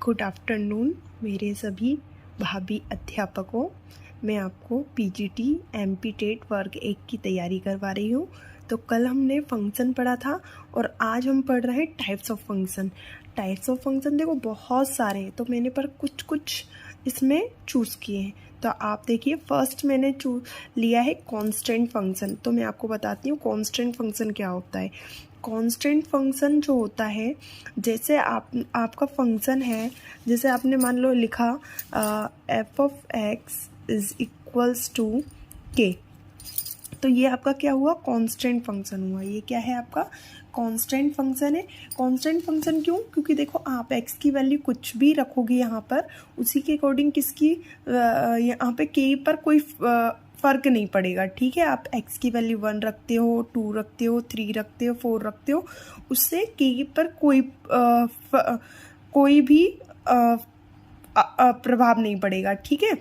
Good afternoon मेरे सभी भाभी अध्यापकों। मैं आपको पीजीटी एमपी टेट वर्ग 1 की तैयारी करवा रही हूँ। तो कल हमने फंक्शन पढ़ा था और आज हम पढ़ रहे हैं types of function. Types of function देखो बहुत सारे हैं, तो मैंने पर कुछ इसमें चूज़ किए हैं। तो आप देखिए, फर्स्ट मैंने लिया है कांस्टेंट फंक्शन। तो मैं आपको बताती हूँ कांस्टेंट फंक्शन क्या होता है। कांस्टेंट फंक्शन जो होता है, जैसे आपका फंक्शन है, जैसे आपने मान लो लिखा F of X is equals to K, तो ये आपका क्या हुआ, कांस्टेंट फंक्शन हुआ। ये क्या है, आपका कांस्टेंट फंक्शन है। कांस्टेंट फंक्शन क्यों? क्योंकि देखो आप x की वैल्यू कुछ भी रखोगे यहाँ पर, उसी के अकॉर्डिंग किसकी यहाँ पे k पर कोई फ़र्क नहीं पड़ेगा। ठीक है, आप x की वैल्यू 1 रखते हो, 2 रखते हो, 3 रखते हो, 4 रखते हो, उससे k पर कोई भी प्रभाव नहीं पड़ेगा। ठीक है,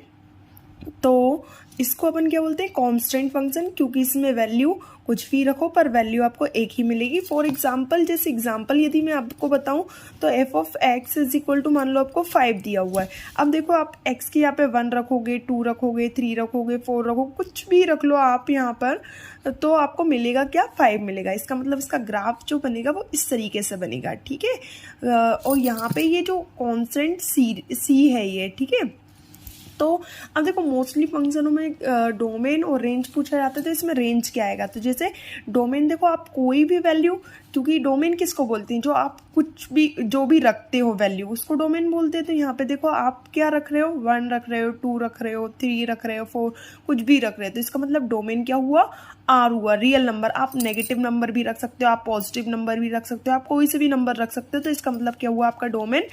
तो इसको अपन क्या बोलते हैं, कांस्टेंट फंक्शन, क्योंकि इसमें वैल्यू कुछ भी रखो पर वैल्यू आपको एक ही मिलेगी। फॉर एग्जांपल, जैसे एग्जांपल यदि मैं आपको बताऊं तो F of X is equal to, मान लो आपको 5 दिया हुआ है। अब देखो आप एक्स के यहाँ पे 1 रखोगे, 2 रखोगे, 3 रखोगे, 4 रखोगे, कुछ भी रख लो आप यहाँ पर, तो आपको मिलेगा क्या, 5 मिलेगा। इसका मतलब इसका ग्राफ जो बनेगा वो इस तरीके से बनेगा। ठीक है, और यहाँ पे ये जो कॉन्स्टेंट सी है ये, ठीक है। तो अब देखो मोस्टली फंक्शनों में डोमेन और रेंज पूछा जाता है, तो इसमें रेंज क्या आएगा। तो जैसे डोमेन देखो, आप कोई भी वैल्यू, क्योंकि डोमेन किसको बोलते हैं, जो आप कुछ भी जो भी रखते हो वैल्यू, उसको डोमेन बोलते हैं। तो यहाँ पे देखो आप क्या रख रहे हो, 1 रख रहे हो, 2 रख रहे हो, 3 रख रहे हो, 4 कुछ भी रख रहे हो, तो इसका मतलब डोमेन क्या हुआ, आर हुआ, रियल नंबर। आप नेगेटिव नंबर भी रख सकते हो, आप पॉजिटिव नंबर भी रख सकते हो, आप कोई से भी नंबर रख सकते हो। तो इसका मतलब क्या हुआ, आपका डोमेन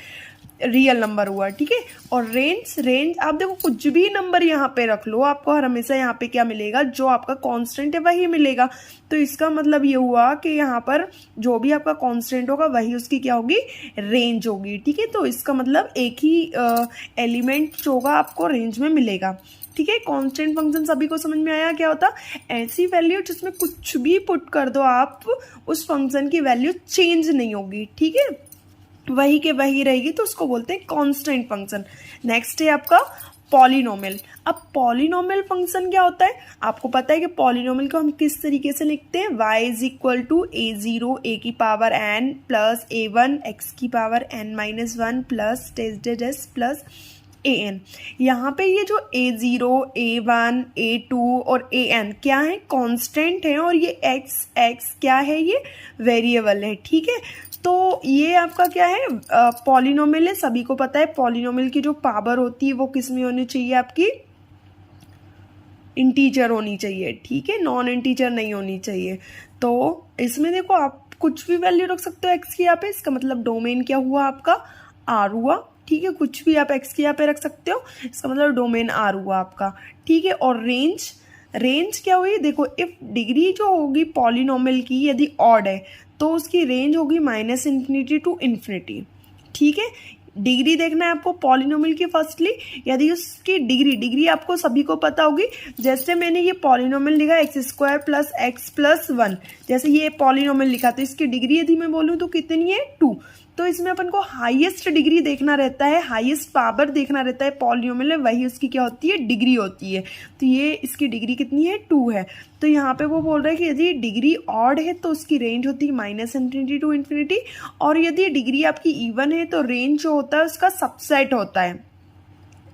रियल नंबर हुआ। ठीक है, और रेंज आप देखो कुछ भी नंबर यहाँ पे रख लो, आपको हर हमेशा यहाँ पे क्या मिलेगा, जो आपका कांस्टेंट है वही मिलेगा। तो इसका मतलब ये हुआ कि यहाँ पर जो भी आपका कांस्टेंट होगा वही उसकी क्या होगी, रेंज होगी। ठीक है, तो इसका मतलब एक ही एलिमेंट जो होगा आपको रेंज में मिलेगा। ठीक है, कांस्टेंट फंक्शन सभी को समझ में आया क्या होता, ऐसी वैल्यू जिसमें कुछ भी पुट कर दो आप, उस फंक्शन की वैल्यू चेंज नहीं होगी। ठीक है, वही के वही रहेगी, तो उसको बोलते हैं कांस्टेंट फंक्शन। नेक्स्ट है आपका पॉलिनोमियल। अब पॉलिनोमियल फंक्शन क्या होता है, आपको पता है कि पॉलिनोमियल को हम किस तरीके से लिखते हैं, y is equal to a0 a की power n plus a1 x की power n-1 plus test plus an। यहाँ पे ये जो a0, a1, a2 और an क्या है, कांस्टेंट है, और ये x क्या है, ये वेरिएबल है। ठीक है, तो ये आपका क्या है, पॉलिनोमियल है। सभी को पता है पॉलिनोमियल की जो पावर होती है वो किस में होनी चाहिए, आपकी इंटीजर होनी चाहिए। ठीक है, नॉन इंटीजर नहीं होनी चाहिए। तो इसमें देखो आप कुछ भी वैल्यू रख सकते हो एक्स की यहाँ पे, इसका मतलब डोमेन क्या हुआ, आपका आर हुआ। ठीक है, कुछ भी आप एक्स की यहाँ पे रख सकते हो, इसका मतलब डोमेन आर हुआ आपका। ठीक है, और रेंज क्या हुई, देखो इफ डिग्री जो होगी पॉलिनोमियल की यदि ऑड है तो उसकी रेंज होगी -∞ टू इन्फिनिटी। ठीक है, डिग्री देखना है आपको पॉलिनोमियल की। फर्स्टली यदि उसकी डिग्री आपको सभी को पता होगी, जैसे मैंने ये पॉलिनोमियल लिखा x² प्लस x प्लस 1, जैसे ये पॉलिनोमियल लिखा, तो इसकी डिग्री यदि मैं बोलूँ तो कितनी है, 2। तो इसमें अपन को हाईएस्ट डिग्री देखना रहता है, हाईएस्ट पावर देखना रहता है पॉलिनोमियल में, वही उसकी क्या होती है, डिग्री होती है। तो ये इसकी डिग्री कितनी है, 2 है। तो यहाँ पे वो बोल रहा है कि यदि डिग्री ऑड है तो उसकी रेंज होती है -∞ टू इन्फिनिटी, और यदि डिग्री आपकी इवन है तो रेंज जो होता है उसका सबसेट होता है।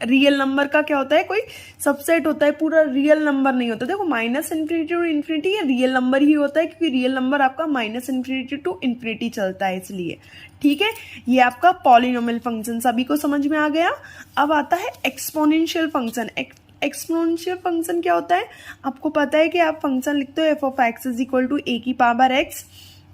रियल नंबर का क्या होता है, कोई सबसेट होता है, पूरा रियल नंबर नहीं होता। देखो -∞ टू इन्फिनिटी ये रियल नंबर ही होता है, क्योंकि रियल नंबर आपका -∞ टू इन्फिनिटी चलता है, इसलिए। ठीक है, ये आपका पॉलिनोमियल फंक्शन सभी को समझ में आ गया। अब आता है एक्सपोनेंशियल फंक्शन। एक्सपोनेंशियल फंक्शन क्या होता है, आपको पता है कि आप फंक्शन लिखते हो F of X is equal to a की power x,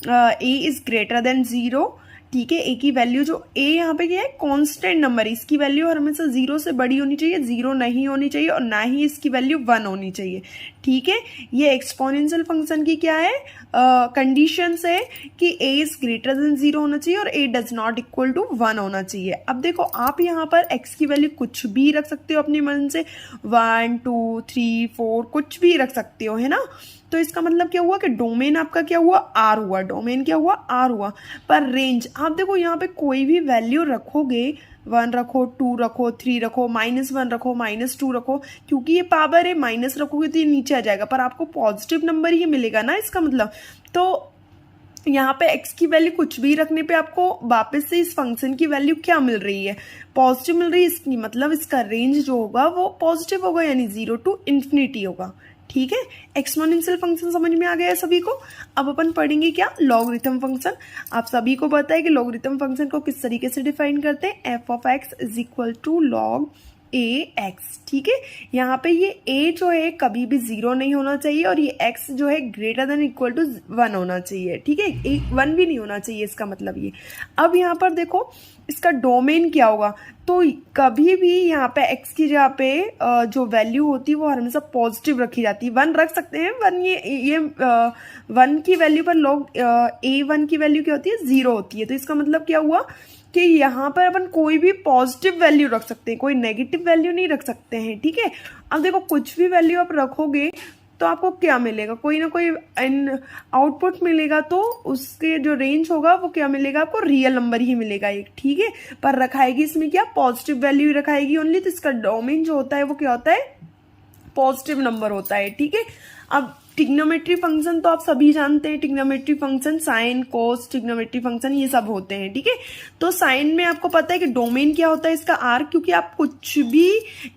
a is greater than 0। ठीक है, ए की वैल्यू जो ए यहाँ पे क्या है, कांस्टेंट नंबर, इसकी वैल्यू हर हमेशा 0 से बड़ी होनी चाहिए, 0 नहीं होनी चाहिए, और ना ही इसकी वैल्यू 1 होनी चाहिए। ठीक है, ये एक्सपोनेंशियल फंक्शन की क्या है, कंडीशंस है कि ए इज ग्रेटर देन 0 होना चाहिए और ए डज नॉट इक्वल टू 1 होना चाहिए। अब देखो आप यहाँ पर एक्स की वैल्यू कुछ भी रख सकते हो अपनी मन से, 1, 2, 3, 4 कुछ भी रख सकते हो, है ना। तो इसका मतलब क्या हुआ कि डोमेन आपका क्या हुआ, आर हुआ, डोमेन क्या हुआ, आर हुआ। पर रेंज आप देखो यहाँ पे कोई भी वैल्यू रखोगे, 1 रखो, 2 रखो, 3 रखो, -1 रखो, -2 रखो, क्योंकि ये पावर है, माइनस रखोगे तो ये नीचे आ जाएगा, पर आपको पॉजिटिव नंबर ही मिलेगा ना इसका मतलब। तो यहाँ पे x की वैल्यू कुछ भी रखने पे आपको वापस से इस फंक्शन की वैल्यू क्या मिल रही है, पॉजिटिव मिल रही है। इसकी मतलब इसका रेंज जो होगा वो पॉजिटिव होगा, यानी 0 to ∞ होगा। ठीक है, एक्सपोनेंशियल फंक्शन समझ में आ गया है सभी को। अब अपन पढ़ेंगे क्या, लॉगरिथम फंक्शन। आप सभी को पता है कि लॉगरिथम फंक्शन को किस तरीके से डिफाइन करते हैं, f(x) = log ax। ठीक है, यहाँ पे ये a जो है कभी भी 0 नहीं होना चाहिए और ये x जो है > 1 होना चाहिए। ठीक है, 1 भी नहीं होना चाहिए इसका मतलब ये। अब यहाँ पर देखो इसका डोमेन क्या होगा, तो कभी भी यहाँ पे x की जगह पे जो वैल्यू होती है वो हमेशा पॉजिटिव रखी जाती है। 1 रख सकते हैं, 1 ये 1 की वैल्यू पर log a1 की वैल्यू क्या होती है, 0 होती है। तो इसका मतलब क्या हुआ कि यहाँ पर अपन कोई भी पॉजिटिव वैल्यू रख सकते हैं, कोई नेगेटिव वैल्यू नहीं रख सकते हैं। ठीक है, अब देखो कुछ भी वैल्यू आप रखोगे तो आपको क्या मिलेगा, कोई ना कोई आउटपुट मिलेगा, तो उसके जो रेंज होगा वो क्या मिलेगा, आपको रियल नंबर ही मिलेगा एक। ठीक है, पर रखाएगी इसमें क्या, पॉजिटिव वैल्यू रखाएगी ओनली, तो इसका डोमेन जो होता है वो क्या होता है, पॉजिटिव नंबर होता है। ठीक है, अब ट्रिग्नोमेट्री फंक्शन तो आप सभी जानते हैं, ट्रिग्नोमेट्री फंक्शन साइन, कोस, ट्रिग्नोमेट्री फंक्शन ये सब होते हैं। ठीक है, तो साइन में आपको पता है कि डोमेन क्या होता है इसका, आर, क्योंकि आप कुछ भी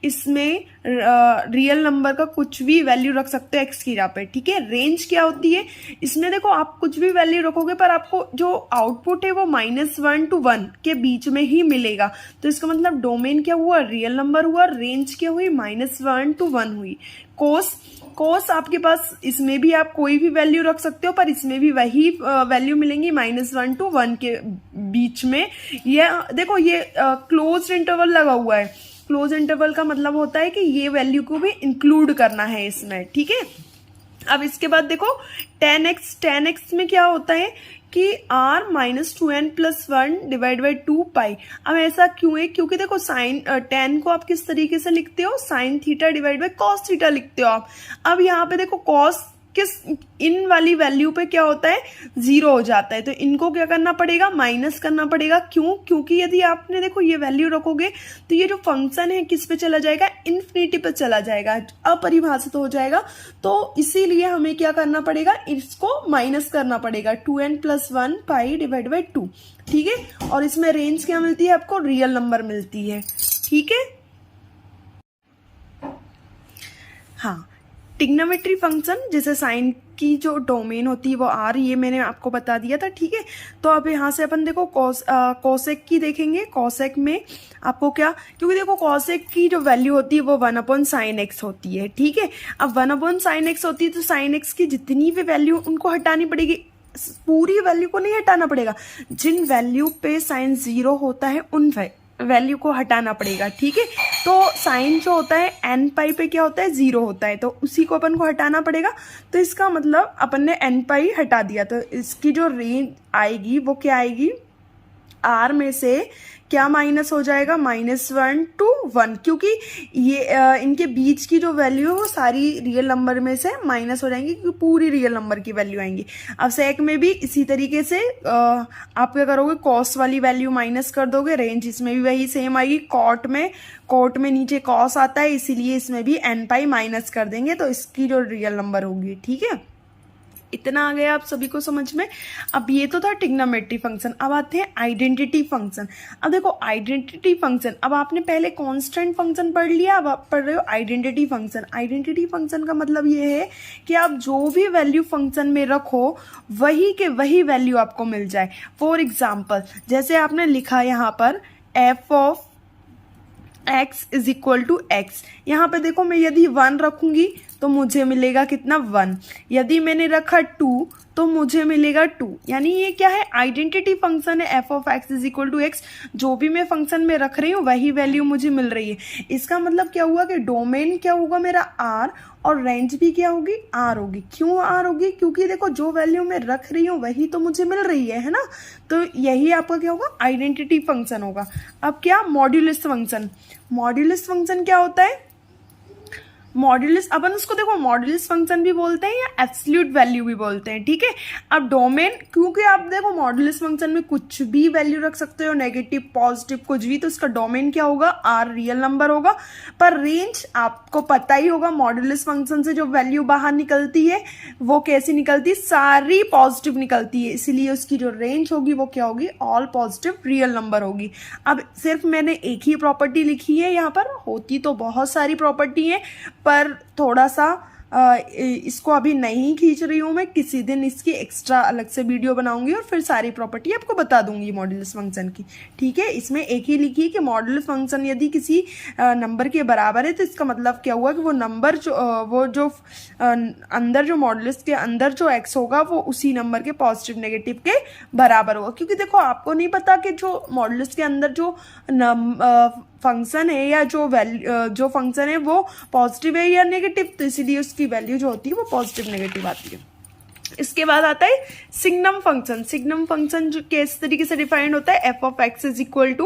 इसमें रियल नंबर का कुछ भी वैल्यू रख सकते हो एक्स की जगह पे। ठीक है, रेंज क्या होती है इसमें, देखो आप कुछ भी वैल्यू रखोगे पर आपको जो आउटपुट है वो -1 to 1 के बीच में ही मिलेगा। तो इसका मतलब डोमेन क्या हुआ, रियल नंबर हुआ, रेंज क्या हुई, -1 to 1 हुई। कोस आपके पास इसमें भी आप कोई भी वैल्यू रख सकते हो, पर इसमें भी वही वैल्यू मिलेंगी -1 to 1 के बीच में। ये देखो ये क्लोज इंटरवल लगा हुआ है, क्लोज इंटरवल का मतलब होता है कि ये वैल्यू को भी इंक्लूड करना है इसमें। ठीक है, अब इसके बाद देखो tan x में क्या होता है कि r -2n + 1 / 2π। अब ऐसा क्यों है, क्योंकि देखो साइन tan को आप किस तरीके से लिखते हो, sin θ / cos θ लिखते हो आप। अब यहाँ पे देखो cos किस इन वाली वैल्यू पे क्या होता है, 0 हो जाता है, तो इनको क्या करना पड़ेगा, माइनस करना पड़ेगा। क्यों, क्योंकि यदि आपने देखो ये वैल्यू रखोगे तो ये जो फंक्शन है किस पे चला जाएगा, इन्फिनिटी पे चला जाएगा, अपरिभाषित हो जाएगा। तो इसीलिए हमें क्या करना पड़ेगा, इसको माइनस करना पड़ेगा, 2n + 1 π / 2। ठीक है, और इसमें रेंज क्या मिलती है आपको, रियल नंबर मिलती है। ठीक है, हाँ, ट्रिग्नोमेट्री फंक्शन जैसे साइन की जो डोमेन होती है वो आर, ये मैंने आपको बता दिया था। ठीक है, तो अब यहाँ से अपन देखो कोसेक की देखेंगे। कोसेक में आपको क्या, क्योंकि देखो कोसेक की जो वैल्यू होती है वो 1/sin x होती है। ठीक है, अब 1/sin x होती है तो sin x की जितनी भी वैल्यू उनको हटानी पड़ेगी, पूरी वैल्यू को नहीं हटाना पड़ेगा, जिन वैल्यू पे साइन 0 होता है उन वैल्यू को हटाना पड़ेगा। ठीक है, तो साइन जो होता है nπ पे क्या होता है, 0 होता है, तो उसी को अपन को हटाना पड़ेगा। तो इसका मतलब अपन ने nπ हटा दिया, तो इसकी जो रेंज आएगी वो क्या आएगी, r में से क्या माइनस हो जाएगा, -1 to 1, क्योंकि ये इनके बीच की जो वैल्यू है वो सारी रियल नंबर में से माइनस हो जाएंगी, क्योंकि पूरी रियल नंबर की वैल्यू आएंगी। अब सेक में भी इसी तरीके से आप क्या करोगे, कॉस वाली वैल्यू माइनस कर दोगे, रेंज इसमें भी वही सेम आएगी। कॉट में नीचे कॉस आता है, इसीलिए इसमें भी nπ माइनस कर देंगे, तो इसकी जो रियल नंबर होगी। ठीक है, इतना आ गया आप सभी को समझ में। अब ये तो था ट्रिग्नोमेट्री फंक्शन, अब आते हैं आइडेंटिटी फंक्शन। अब देखो आइडेंटिटी फंक्शन, अब आपने पहले कांस्टेंट फंक्शन पढ़ लिया, अब आप पढ़ रहे हो आइडेंटिटी फंक्शन। आइडेंटिटी फंक्शन का मतलब ये है कि आप जो भी वैल्यू फंक्शन में रखो वही के वही वैल्यू आपको मिल जाए। फॉर एग्जाम्पल जैसे आपने लिखा यहाँ पर f(x) = x, यहाँ पे देखो मैं यदि 1 रखूंगी तो मुझे मिलेगा कितना, 1। यदि मैंने रखा 2 तो मुझे मिलेगा 2। यानी ये क्या है, आइडेंटिटी फंक्शन है, f(x) = x, जो भी मैं फंक्शन में रख रही हूँ वही वैल्यू मुझे मिल रही है। इसका मतलब क्या हुआ कि डोमेन क्या होगा मेरा, r, और रेंज भी क्या होगी, r होगी। क्यों r होगी, क्योंकि देखो जो वैल्यू मैं रख रही हूँ वही तो मुझे मिल रही है ना, तो यही आपका क्या होगा, आइडेंटिटी फंक्शन होगा। अब क्या, मॉड्यूलस फंक्शन। मॉड्यूलस फंक्शन क्या होता है, मॉड्यूलस, अपन उसको देखो मॉड्यूलस फंक्शन भी बोलते हैं या एब्सोल्यूट वैल्यू भी बोलते हैं, ठीक है। अब डोमेन, क्योंकि आप देखो मॉड्यूलस फंक्शन में कुछ भी वैल्यू रख सकते हो, नेगेटिव पॉजिटिव कुछ भी, तो इसका डोमेन क्या होगा, आर रियल नंबर होगा। पर रेंज आपको पता ही होगा, मॉड्यूलस फंक्शन से जो वैल्यू बाहर निकलती है वो कैसी निकलती है, सारी पॉजिटिव निकलती है, इसलिए उसकी जो रेंज होगी वो क्या होगी, ऑल पॉजिटिव रियल नंबर होगी। अब सिर्फ मैंने एक ही प्रॉपर्टी लिखी है, यहाँ पर होती तो बहुत सारी प्रॉपर्टी है, पर थोड़ा सा इसको अभी नहीं खींच रही हूँ मैं, किसी दिन इसकी एक्स्ट्रा अलग से वीडियो बनाऊंगी और फिर सारी प्रॉपर्टी आपको बता दूंगी मॉड्यूलस फंक्शन की, ठीक है। इसमें एक ही लिखी है कि मॉड्यूलस फंक्शन यदि किसी नंबर के बराबर है तो इसका मतलब क्या हुआ कि वो नंबर जो अंदर जो मॉड्यूलस के अंदर जो एक्स होगा वो उसी नंबर के पॉजिटिव नेगेटिव के बराबर होगा। क्योंकि देखो आपको नहीं पता कि जो मॉड्यूलस के अंदर जो फंक्शन है या जो फंक्शन है वो पॉजिटिव है या नेगेटिव, तो इसीलिए उसकी वैल्यू जो होती है वो पॉजिटिव नेगेटिव आती है। इसके बाद आता है सिग्नम फंक्शन। सिग्नम फंक्शन जो किस तरीके से डिफाइंड होता है, F of X is equal to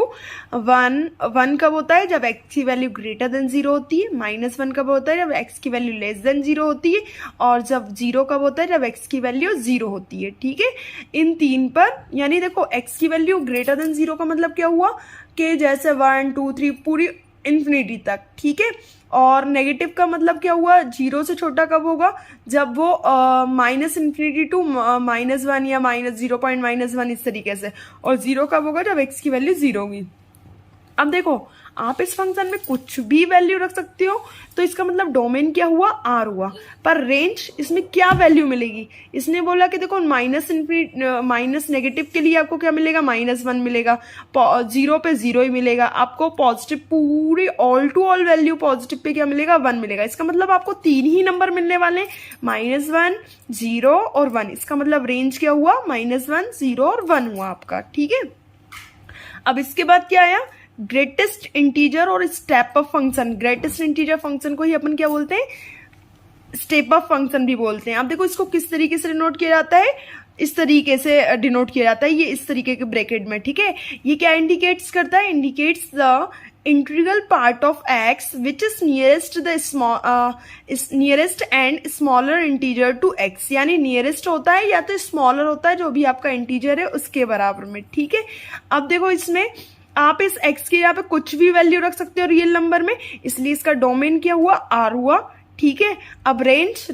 1 कब होता है, जब एक्स की वैल्यू ग्रेटर देन 0 होती है, -1 कब होता है, जब एक्स की वैल्यू लेस देन 0 होती है, और जब 0 कब होता है, जब एक्स की वैल्यू 0 होती है, ठीक है। इन तीन पर, यानी देखो एक्स की वैल्यू ग्रेटर देन 0 का मतलब क्या हुआ कि जैसे 1 2 3 पूरी इन्फिनिटी तक, ठीक है। और नेगेटिव का मतलब क्या हुआ, 0 से छोटा कब होगा, जब वो -∞ टू -1 या -0.1 इस तरीके से, और 0 कब होगा, जब एक्स की वैल्यू 0 होगी। अब देखो आप इस फंक्शन में कुछ भी वैल्यू रख सकते हो, तो इसका मतलब डोमेन क्या हुआ, आर हुआ। पर रेंज, इसमें क्या वैल्यू मिलेगी, इसने बोला कि देखो माइनस नेगेटिव के लिए आपको क्या मिलेगा, -1 मिलेगा, 0 पे 0 ही मिलेगा, आपको पॉजिटिव पूरी all to all value positive पे क्या मिलेगा, 1 मिलेगा। इसका मतलब आपको 3 ही नंबर मिलने वाले हैं, -1 0 और 1। इसका मतलब रेंज क्या हुआ, -1 0 और 1 हुआ आपका, ठीक है। अब इसके बाद क्या आया, ग्रेटेस्ट इंटीजर और step up function. Greatest integer function को ही अपन क्या बोलते हैं, स्टेप अप फंक्शन भी बोलते हैं। अब देखो इसको किस तरीके से डिनोट किया जाता है, इस तरीके से डिनोट किया जाता है, ये इस तरीके के ब्रैकेट में, ठीक है। ये क्या इंडिकेट्स करता है, indicates the integral part of X which is nearest and smaller integer to X, यानी नियरेस्ट होता है या तो स्मॉलर होता है, जो भी आपका इंटीजर है उसके बराबर में, ठीक है। अब देखो इसमें आप इस x के यहाँ पे कुछ भी वैल्यू रख सकते हो रियल नंबर में, इसलिए इसका डोमेन क्या हुआ, r हुआ, ठीक है। अब रेंज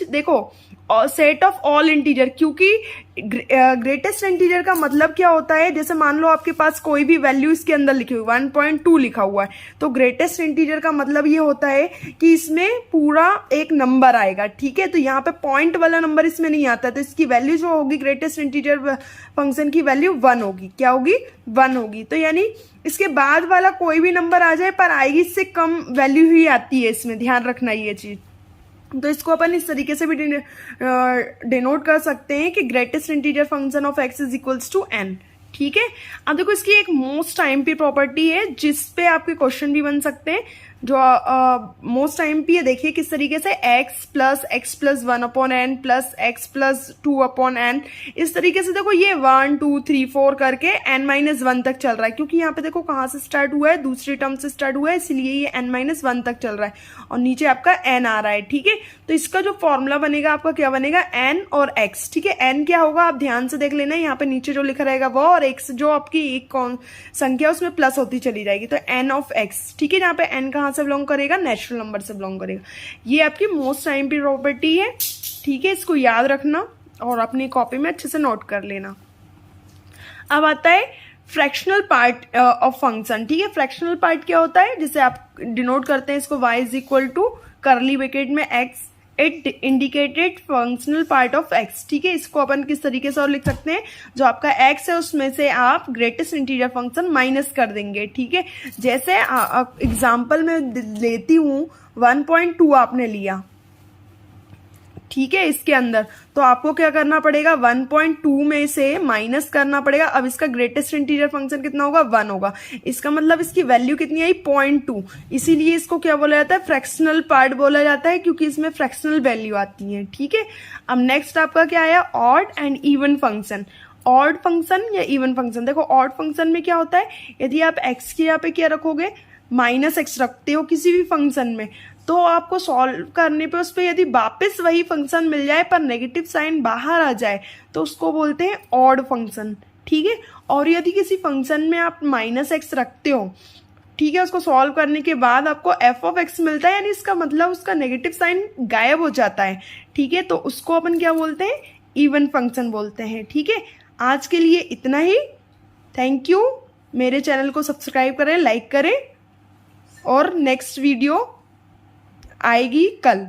देखो सेट ऑफ ऑल इंटीजर, क्योंकि ग्रेटेस्ट इंटीजर का मतलब क्या होता है, जैसे मान लो आपके पास कोई भी वैल्यू इसके अंदर लिखी हुई 1.2 लिखा हुआ है, तो ग्रेटेस्ट इंटीजर का मतलब ये होता है कि इसमें पूरा एक नंबर आएगा, ठीक है। तो यहाँ पे पॉइंट वाला नंबर इसमें नहीं आता, तो इसकी वैल्यू जो होगी ग्रेटेस्ट इंटीजर फंक्शन की वैल्यू 1 होगी, क्या होगी, 1 होगी। तो यानी इसके बाद वाला कोई भी नंबर आ जाए पर आएगी इससे कम वैल्यू ही आती है, इसमें ध्यान रखना ये चीज। तो इसको अपन इस तरीके से भी डिनोट कर सकते हैं कि greatest integer function of X is equals to n, ठीक है। अब देखो इसकी एक मोस्ट आईएमपी प्रॉपर्टी है जिस पे आपके क्वेश्चन भी बन सकते हैं, जो मोस्ट आईएमपी है, देखिए किस तरीके से, x plus 1 upon n plus x plus 2 upon n, इस तरीके से देखो ये 1 2 3 4 करके n-1 तक चल रहा है, क्योंकि यहाँ पे देखो कहाँ से स्टार्ट हुआ है, दूसरी टर्म से स्टार्ट हुआ है, इसलिए ये n-1 तक चल रहा है और नीचे आपका n आ रहा है, ठीक है। तो इसका जो फॉर्मूला बनेगा आपका क्या बनेगा, n और x, ठीक है। n क्या होगा आप ध्यान से देख लेना, यहाँ पे नीचे जो लिखा रहेगा वो, और x जो आपकी एक संख्या उसमें प्लस होती चली जाएगी, तो n ऑफ x, ठीक है। यहाँ पे n कहाँ से बिलोंग करेगा, नेचुरल नंबर से बिलोंग करेगा। ये आपकी मोस्ट आईएमपी प्रॉपर्टी है, ठीक है। इसको याद रखना और अपनी कॉपी में अच्छे से नोट कर लेना। अब आता है फ्रैक्शनल पार्ट ऑफ फंक्शन, ठीक है। फ्रैक्शनल पार्ट क्या होता है, जिसे आप डिनोट करते हैं इसको y is equal to curly bracket में x, it indicated functional part of x, ठीक है। इसको अपन किस तरीके से और लिख सकते हैं, जो आपका x है उसमें से आप ग्रेटेस्ट इंटीजर फंक्शन माइनस कर देंगे, ठीक है। जैसे एग्जाम्पल में लेती हूँ 1.2 आपने लिया, ठीक है, इसके अंदर तो आपको क्या करना पड़ेगा, 1.2 में से माइनस करना पड़ेगा। अब इसका ग्रेटेस्ट इंटीजर फंक्शन कितना होगा, 1 होगा, इसका मतलब इसकी वैल्यू कितनी आई, 0.2, इसीलिए इसको क्या बोला जाता है, फ्रैक्शनल पार्ट बोला जाता है, क्योंकि इसमें फ्रैक्शनल वैल्यू आती है, ठीक है। अब नेक्स्ट आपका क्या आया, odd and even function. Odd function या इवन फंक्शन, देखो ऑड फंक्शन में क्या होता है, यदि आप एक्स के यहाँ पे क्या रखोगे, -x रखते हो किसी भी फंक्शन में, तो आपको सॉल्व करने पे उस पर यदि वापस वही फंक्शन मिल जाए पर नेगेटिव साइन बाहर आ जाए तो उसको बोलते हैं ऑड फंक्शन, ठीक है। और यदि किसी फंक्शन में आप -x रखते हो, ठीक है, उसको सॉल्व करने के बाद आपको f(x) मिलता है, यानी इसका मतलब उसका नेगेटिव साइन गायब हो जाता है, ठीक है, तो उसको अपन क्या बोलते हैं, इवन फंक्शन बोलते हैं, ठीक है। आज के लिए इतना ही, थैंक यू। मेरे चैनल को सब्सक्राइब करें, लाइक करें, और नेक्स्ट वीडियो आएगी कल।